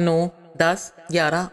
9, 10, 11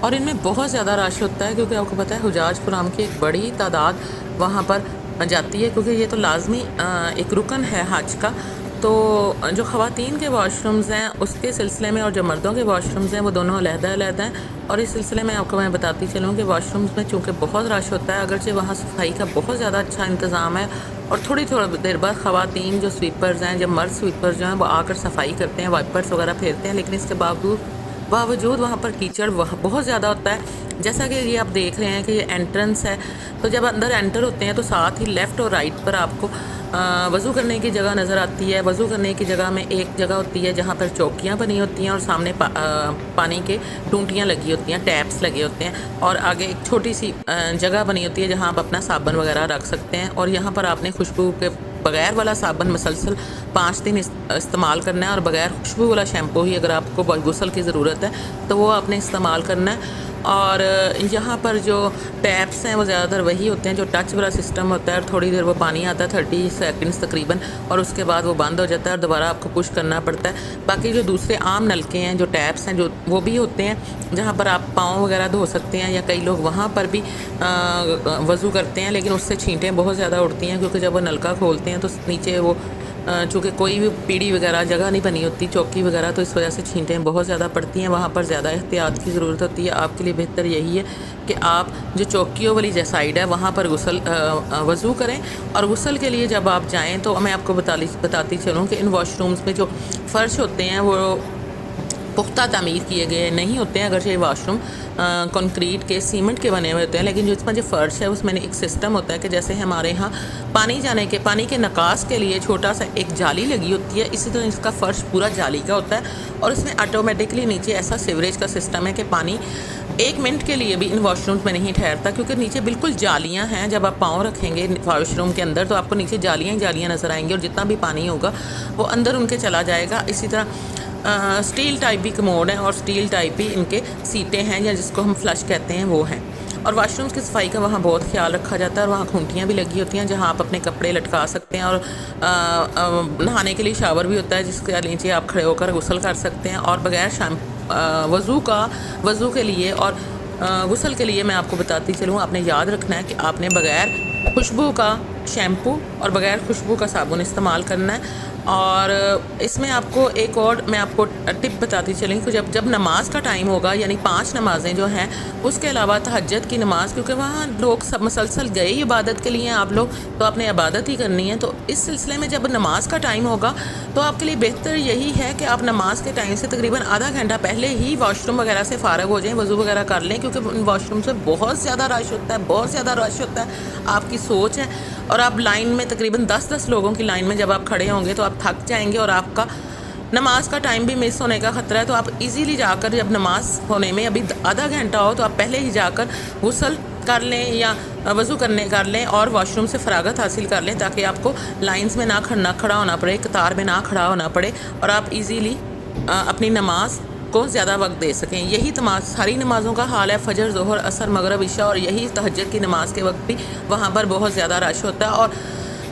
اور ان میں بہت زیادہ رش ہوتا ہے کیونکہ آپ کو پتہ ہے حجاج کرام کی ایک بڑی تعداد وہاں پر جاتی ہے، کیونکہ یہ تو لازمی ایک رکن ہے حج کا۔ تو جو خواتین کے واش رومز ہیں اس کے سلسلے میں اور جو مردوں کے واش رومز ہیں وہ دونوں علیحدہ علیحدہ ہیں۔ اور اس سلسلے میں آپ کو میں بتاتی چلوں کہ واش رومز میں چونکہ بہت رش ہوتا ہے، اگرچہ وہاں صفائی کا بہت زیادہ اچھا انتظام ہے، اور تھوڑی دیر بعد خواتین جو سویپرز ہیں، جب مرد سویپرز جو ہیں وہ آ کر صفائی کرتے ہیں، وائپرز وغیرہ پھیرتے ہیں، لیکن اس کے باوجود وہاں پر کیچڑ بہت زیادہ ہوتا ہے۔ جیسا کہ یہ آپ دیکھ رہے ہیں کہ یہ انٹرنس ہے، تو جب اندر انٹر ہوتے ہیں تو ساتھ ہی لیفٹ اور رائٹ پر آپ کو وضو کرنے کی جگہ نظر آتی ہے۔ وضو کرنے کی جگہ میں ایک جگہ ہوتی ہے جہاں پر چوکیاں بنی ہوتی ہیں اور سامنے پانی کے ٹونٹیاں لگی ہوتی ہیں، ٹیپس لگے ہوتے ہیں، اور آگے ایک چھوٹی سی جگہ بنی ہوتی ہے جہاں آپ اپنا صابن وغیرہ رکھ سکتے ہیں، اور یہاں پر آپ نے خوشبو کے بغیر والا صابن مسلسل 5 دن استعمال کرنا ہے، اور بغیر خوشبو والا شیمپو ہی اگر آپ کو غسل کی ضرورت ہے تو وہ آپ نے استعمال کرنا ہے۔ اور یہاں پر جو ٹیپس ہیں وہ زیادہ تر وہی ہوتے ہیں جو ٹچ والا سسٹم ہوتا ہے، اور تھوڑی دیر وہ پانی آتا ہے 30 سیکنڈز تقریباً، اور اس کے بعد وہ بند ہو جاتا ہے اور دوبارہ آپ کو پش کرنا پڑتا ہے۔ باقی جو دوسرے عام نلکے ہیں، جو ٹیپس ہیں، جو وہ بھی ہوتے ہیں جہاں پر آپ پاؤں وغیرہ دھو سکتے ہیں، یا کئی لوگ وہاں پر بھی وضو کرتے ہیں، لیکن اس سے چھینٹیں بہت زیادہ اڑتی ہیں کیونکہ جب وہ نلکا کھولتے ہیں تو نیچے وہ چونکہ کوئی بھی پیڑھی وغیرہ جگہ نہیں بنی ہوتی، چوکی وغیرہ، تو اس وجہ سے چھینٹیں بہت زیادہ پڑتی ہیں، وہاں پر زیادہ احتیاط کی ضرورت ہوتی ہے۔ آپ کے لیے بہتر یہی ہے کہ آپ جو چوکیوں والی سائڈ ہے وہاں پر وضو کریں، اور غسل کے لیے جب آپ جائیں تو میں آپ کو بتاتی چلوں کہ ان واش رومز میں جو فرش ہوتے ہیں وہ پختہ تعمیر کیے گئے نہیں ہوتے ہیں، اگرچہ یہ واش روم کنکریٹ کے سیمنٹ کے بنے ہوئے ہوتے ہیں، لیکن جو اس میں جو فرش ہے اس میں ایک سسٹم ہوتا ہے کہ جیسے ہمارے ہاں پانی کے نکاس کے لیے چھوٹا سا ایک جالی لگی ہوتی ہے، اسی طرح اس کا فرش پورا جالی کا ہوتا ہے، اور اس میں آٹومیٹکلی نیچے ایسا سیوریج کا سسٹم ہے کہ پانی 1 منٹ کے لیے بھی ان واش رومز میں نہیں ٹھہرتا، کیونکہ نیچے بالکل جالیاں ہیں۔ جب آپ پاؤں رکھیں گے واش روم کے اندر تو آپ کو نیچے جالیاں ہی جالیاں نظر آئیں گی، اور جتنا بھی پانی ہوگا وہ اندر ان کے چلا جائے گا۔ اسی طرح سٹیل ٹائپ بھی کموڈ ہیں، اور سٹیل ٹائپ بھی ان کے سیٹیں ہیں، یا جس کو ہم فلش کہتے ہیں وہ ہیں۔ اور واش رومز کی صفائی کا وہاں بہت خیال رکھا جاتا ہے، اور وہاں کھونٹیاں بھی لگی ہوتی ہیں جہاں آپ اپنے کپڑے لٹکا سکتے ہیں، اور نہانے کے لیے شاور بھی ہوتا ہے جس کے نیچے آپ کھڑے ہو کر غسل کر سکتے ہیں، اور بغیر وضو کے لیے اور غسل کے لیے میں آپ کو بتاتی چلوں، آپ نے یاد رکھنا ہے کہ آپ نے بغیر خوشبو کا شیمپو اور بغیر خوشبو کا صابن استعمال کرنا ہے۔ اور اس میں آپ کو ایک اور میں آپ کو ٹپ بتاتی چلیں کہ جب نماز کا ٹائم ہوگا، یعنی 5 نمازیں جو ہیں، اس کے علاوہ تہجد کی نماز، کیونکہ وہاں لوگ سب مسلسل گئے ہی عبادت کے لیے، آپ لوگ تو آپ نے عبادت ہی کرنی ہے، تو اس سلسلے میں جب نماز کا ٹائم ہوگا تو آپ کے لیے بہتر یہی ہے کہ آپ نماز کے ٹائم سے تقریباً آدھا گھنٹہ پہلے ہی واش روم وغیرہ سے فارغ ہو جائیں، وضو وغیرہ کر لیں، کیونکہ ان واش روم سے بہت زیادہ رش ہوتا ہے، بہت زیادہ رش ہوتا ہے۔ آپ کی سوچ ہے، اور آپ لائن میں تقریباً 10 لوگوں کی لائن میں جب آپ کھڑے ہوں گے تو آپ تھک جائیں گے، اور آپ کا نماز کا ٹائم بھی مس ہونے کا خطرہ ہے۔ تو آپ ایزیلی جا کر، جب نماز ہونے میں ابھی آدھا گھنٹہ ہو تو آپ پہلے ہی جا کر غسل کر لیں یا وضو کر لیں، اور واش روم سے فراغت حاصل کر لیں، تاکہ آپ کو لائنز میں نہ کھڑا ہونا پڑے، قطار میں نہ کھڑا ہونا پڑے، اور آپ ایزیلی اپنی نماز کو زیادہ وقت دے سکیں۔ یہی ساری نمازوں کا حال ہے، فجر، ظہر، عصر، مغرب، عشاء، اور یہی تہجد کی نماز کے وقت بھی وہاں پر بہت زیادہ رش ہوتا ہے۔ اور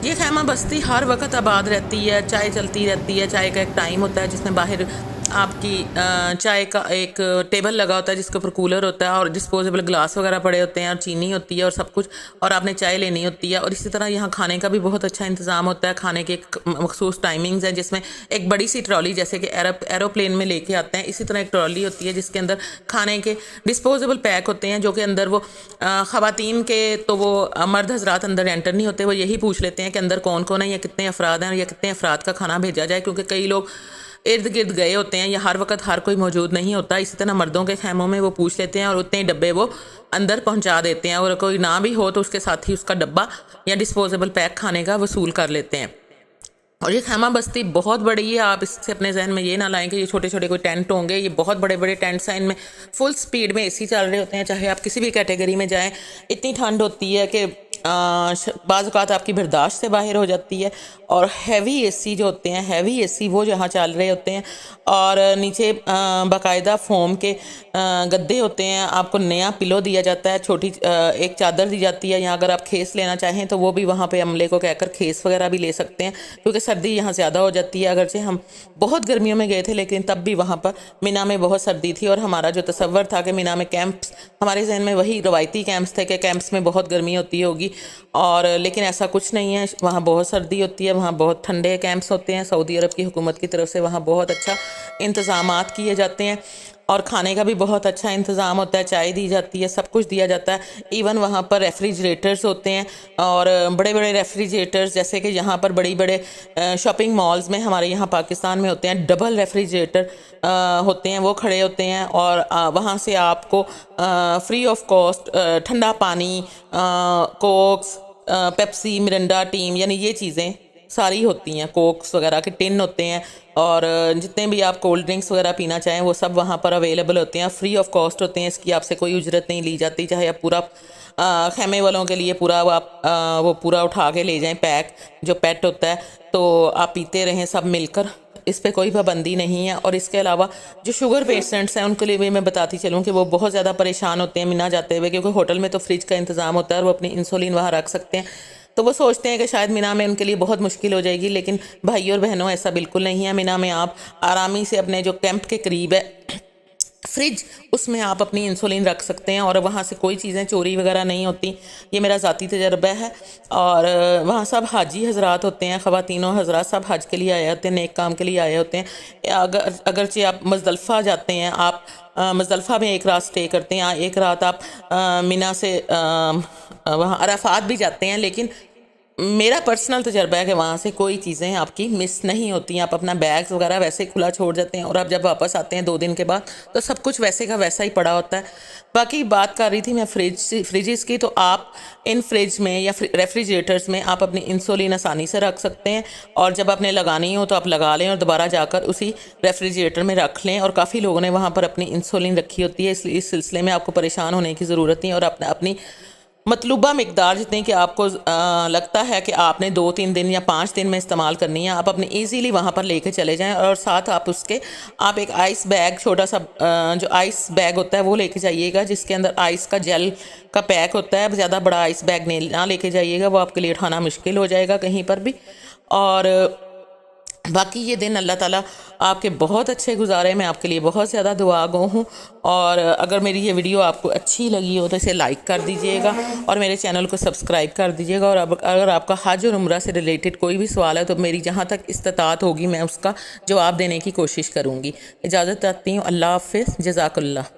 یہ خیمہ بستی ہر وقت آباد رہتی ہے، چائے چلتی رہتی ہے، چائے کا ایک ٹائم ہوتا ہے جس میں باہر آپ کی چائے کا ایک ٹیبل لگا ہوتا ہے جس کے اوپر کولر ہوتا ہے، اور ڈسپوزیبل گلاس وغیرہ پڑے ہوتے ہیں، اور چینی ہوتی ہے اور سب کچھ، اور آپ نے چائے لینی ہوتی ہے۔ اور اسی طرح یہاں کھانے کا بھی بہت اچھا انتظام ہوتا ہے، کھانے کے ایک مخصوص ٹائمنگز ہیں جس میں ایک بڑی سی ٹرالی جیسے کہ ایروپلین میں لے کے آتے ہیں، اسی طرح ایک ٹرالی ہوتی ہے جس کے اندر کھانے کے ڈسپوزیبل پیک ہوتے ہیں، جو کہ اندر وہ خواتین کے تو وہ مرد حضرات اندر انٹر نہیں ہوتے، وہ یہی پوچھ لیتے ہیں کہ اندر کون کون ہے، یا کتنے افراد ہیں، یا کتنے افراد کا کھانا بھیجا جائے، کیونکہ کئی لوگ ارد گرد گئے ہوتے ہیں، یا ہر وقت ہر کوئی موجود نہیں ہوتا۔ اسی طرح مردوں کے خیموں میں وہ پوچھ لیتے ہیں، اور اتنے ڈبے وہ اندر پہنچا دیتے ہیں، اور کوئی نہ بھی ہو تو اس کے ساتھ ہی اس کا ڈبہ یا ڈسپوزیبل پیک کھانے کا وصول کر لیتے ہیں۔ اور یہ خیمہ بستی بہت بڑی ہے، آپ اس سے اپنے ذہن میں یہ نہ لائیں کہ یہ چھوٹے چھوٹے کوئی ٹینٹ ہوں گے، یہ بہت بڑے بڑے ٹینٹس ہیں، ان میں فل سپیڈ میں اے سی چل رہے ہوتے ہیں، چاہے آپ کسی بھی کیٹیگری میں جائیں۔ اتنی ٹھنڈ ہوتی ہے کہ بعض اوقات آپ کی برداشت سے باہر ہو جاتی ہے. اور ہیوی اے سی جو ہوتے ہیں، ہیوی اے سی وہ جہاں چل رہے ہوتے ہیں، اور نیچے باقاعدہ فوم کے گدے ہوتے ہیں، آپ کو نیا پلو دیا جاتا ہے، چھوٹی ایک چادر دی جاتی ہے، یا اگر آپ کھیس لینا چاہیں تو وہ بھی وہاں پہ عملے کو کہہ کر کھیس وغیرہ بھی لے سکتے ہیں، کیونکہ سردی یہاں زیادہ ہو جاتی ہے. اگرچہ ہم بہت گرمیوں میں گئے تھے لیکن تب بھی وہاں پر مینا میں بہت سردی تھی، اور ہمارا جو تصور تھا کہ مینا میں کیمپس، ہمارے ذہن میں وہی روایتی کیمپس تھے کہ کیمپس میں بہت گرمی ہوتی ہوگی، اور لیکن ایسا کچھ نہیں ہے. وہاں بہت سردی ہوتی ہے، وہاں بہت ٹھنڈے کیمپس ہوتے ہیں. سعودی عرب کی حکومت کی طرف سے وہاں بہت اچھا انتظامات کیے جاتے ہیں، اور کھانے کا بھی بہت اچھا انتظام ہوتا ہے، چائے دی جاتی ہے، سب کچھ دیا جاتا ہے. ایون وہاں پر ریفریجریٹرز ہوتے ہیں، اور بڑے بڑے ریفریجریٹرز، جیسے کہ یہاں پر بڑے شاپنگ مالز میں ہمارے یہاں پاکستان میں ہوتے ہیں، ڈبل ریفریجریٹر ہوتے ہیں، وہ کھڑے ہوتے ہیں، اور وہاں سے آپ کو فری آف کاسٹ ٹھنڈا پانی، کوکس، پیپسی، مرنڈا ٹیم، یعنی یہ چیزیں ساری ہوتی ہیں. کوکس وغیرہ کے ٹن ہوتے ہیں، اور جتنے بھی آپ کولڈ ڈرنکس وغیرہ پینا چاہیں وہ سب وہاں پر اویلیبل ہوتے ہیں، فری آف کاسٹ ہوتے ہیں. اس کی آپ سے کوئی اجرت نہیں لی جاتی، چاہے آپ پورا خیمے والوں کے لیے پورا وہ پورا اٹھا کے لے جائیں پیک جو پیٹ ہوتا ہے، تو آپ پیتے رہیں سب مل کر، اس پہ کوئی پابندی نہیں ہے. اور اس کے علاوہ جو شوگر پیشنٹس ہیں ان کے لیے بھی میں بتاتی چلوں کہ وہ بہت زیادہ پریشان ہوتے ہیں مینا جاتے ہوئے، کیونکہ ہوٹل میں تو فریج کا انتظام ہوتا ہے اور وہ اپنی انسولین وہاں رکھ سکتے ہیں، تو وہ سوچتے ہیں کہ شاید مینا میں ان کے لیے بہت مشکل ہو جائے گی. لیکن بھائی اور بہنوں، ایسا بالکل نہیں ہے. مینا میں آپ آرامی سے اپنے جو کیمپ کے قریب ہے فریج، اس میں آپ اپنی انسولین رکھ سکتے ہیں، اور وہاں سے کوئی چیزیں چوری وغیرہ نہیں ہوتی. یہ میرا ذاتی تجربہ ہے. اور وہاں سب حاجی حضرات ہوتے ہیں، خواتین و حضرات سب حج کے لیے آئے ہوتے ہیں، نیک کام کے لیے آئے ہوتے ہیں. اگرچہ آپ مزدلفہ جاتے ہیں، آپ مزدلفہ میں ایک رات سٹے کرتے ہیں، ایک رات آپ مینا سے وہاں عرفات بھی جاتے ہیں، لیکن میرا پرسنل تجربہ ہے کہ وہاں سے کوئی چیزیں آپ کی مس نہیں ہوتی. آپ اپنا بیگز وغیرہ ویسے ہی کھلا چھوڑ جاتے ہیں، اور آپ جب واپس آتے ہیں 2 دن کے بعد تو سب کچھ ویسے کا ویسا ہی پڑا ہوتا ہے. باقی بات کر رہی تھی میں فریجز کی، تو آپ ان فریج میں یا ریفریجریٹرز میں آپ اپنی انسولین آسانی سے رکھ سکتے ہیں، اور جب آپ نے لگانی ہو تو آپ لگا لیں اور دوبارہ جا کر اسی ریفریجریٹر میں رکھ لیں. اور کافی لوگوں نے وہاں پر اپنی انسولین رکھی ہوتی ہے، اس سلسلے میں آپ کو پریشان ہونے کی ضرورت نہیں. اور اپنی مطلوبہ مقدار جتنی کہ آپ کو لگتا ہے کہ آپ نے 2-3 دن یا 5 دن میں استعمال کرنی ہے، آپ اپنے ایزیلی وہاں پر لے کے چلے جائیں. اور ساتھ آپ ایک آئس بیگ، چھوٹا سا جو آئس بیگ ہوتا ہے وہ لے کے جائیے گا، جس کے اندر آئس کا جیل کا پیک ہوتا ہے. زیادہ بڑا آئس بیگ نہ لے کے جائیے گا، وہ آپ کے لیے اٹھانا مشکل ہو جائے گا کہیں پر بھی. اور باقی یہ دن اللہ تعالیٰ آپ کے بہت اچھے گزارے، میں آپ کے لیے بہت زیادہ دعا گو ہوں. اور اگر میری یہ ویڈیو آپ کو اچھی لگی ہو تو اسے لائک کر دیجئے گا، اور میرے چینل کو سبسکرائب کر دیجئے گا. اور اگر آپ کا حج اور عمرہ سے ریلیٹڈ کوئی بھی سوال ہے تو میری جہاں تک استطاعت ہوگی میں اس کا جواب دینے کی کوشش کروں گی. اجازت چاہتی ہوں. اللہ حافظ. جزاک اللہ.